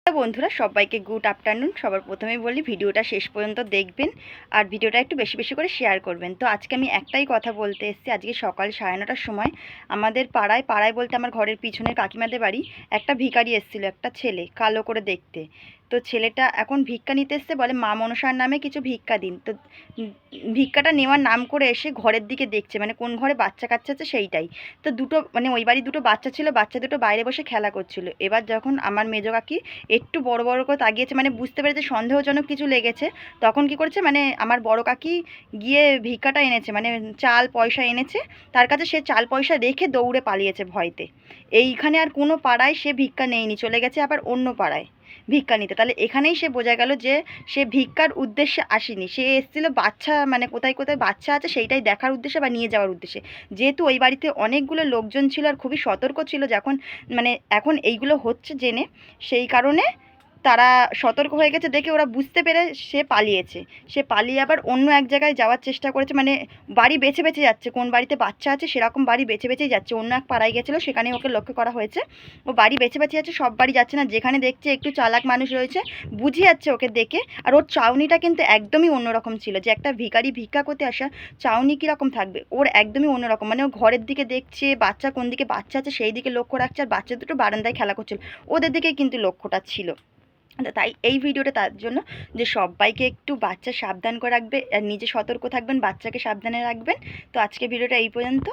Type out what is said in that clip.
বন্ধুরা সবাইকে good afternoon. সবার প্রথমেই বলি ভিডিওটা শেষ পর্যন্ত দেখবেন আর ভিডিওটা একটু বেশি বেশি করে শেয়ার করবেন। তো আজকে আমি একটাই কথা বলতে এসেছি। আজকে সকাল 9:30টার সময় আমাদের পাড়ায় বলতে আমার ঘরের পিছনের কাকিমাদের বাড়ি একটা ভিখারি এসেছিলো, একটা ছেলে কালো করে দেখতে। তো ছেলেটা এখন ভিক্ষা নিতে এসছে, বলে মা মনসার নামে কিছু ভিক্ষা দিন। তো ভিক্ষাটা নেওয়ার নাম করে এসে ঘরের দিকে দেখছে, মানে কোন ঘরে বাচ্চা কাচ্চা আছে সেইটাই। তো দুটো মানে ওই বাড়ি দুটো বাচ্চা ছিল, বাচ্চা দুটো বাইরে বসে খেলা করছিল। এবার যখন আমার মেজো কাকি একটু বড় বড় করে তাকিয়েছে, মানে বুঝতে পেরেছে সন্দেহজনক কিছু লেগেছে, তখন কি করেছে, মানে আমার বড় কাকি গিয়ে ভিক্ষাটা এনেছে, মানে চাল পয়সা এনেছে তার কাছে। সে চাল পয়সা রেখে দৌড়ে পালিয়েছে ভয়তে। এইখানে আর কোনো পাড়ায় সে ভিক্ষা নেয়নি, চলে গেছে আবার অন্য পাড়ায় ভিক্ষা নিতে। তাহলে এখানেই সে বোঝা গেল যে সে ভিক্ষার উদ্দেশ্যে আসেনি, সে এসেছিল বাচ্চা, মানে কোথায় কোথায় বাচ্চা আছে সেইটাই দেখার উদ্দেশ্যে বা নিয়ে যাওয়ার উদ্দেশ্যে। যেহেতু ওই বাড়িতে অনেকগুলো লোকজন ছিল আর খুবই সতর্ক ছিল, যখন মানে এখন এইগুলো হচ্ছে জেনে, সেই কারণে তারা সতর্ক হয়ে গেছে দেখে ওরা বুঝতে পেরে সে পালিয়েছে। সে পালিয়ে আবার অন্য এক জায়গায় যাওয়ার চেষ্টা করেছে, মানে বাড়ি বেছে বেছে যাচ্ছে, কোন বাড়িতে বাচ্চা আছে সেরকম বাড়ি বেছে বেছেই যাচ্ছে। অন্য এক পাড়ায় গেছিলো, সেখানে ওকে লক্ষ্য করা হয়েছে। ও বাড়ি বেছে বেছে যাচ্ছে, সব বাড়ি যাচ্ছে না। যেখানে দেখছে একটু চালাক মানুষ রয়েছে, বুঝে যাচ্ছে ওকে দেখে। আর ওর চাউনিটা কিন্তু একদমই অন্যরকম ছিল, যে একটা ভিখারি ভিক্ষা করতে আসা চাউনি কীরকম থাকবে, ওর একদমই অন্যরকম। মানে ও ঘরের দিকে দেখছে, বাচ্চা কোন দিকে বাচ্চা আছে সেই দিকে লক্ষ্য রাখছে, আর বাচ্চা দুটো বারান্দায় খেলা করছিল, ওদের দিকেই কিন্তু লক্ষ্যটা ছিল। তাই এই ভিডিওটা তার জন্য যে সবাইকে একটু বাচ্চা সাবধান করে রাখবে আর নিজে সতর্ক থাকবেন, বাচ্চাকে সাবধানে রাখবেন। তো আজকে ভিডিওটা এই পর্যন্ত।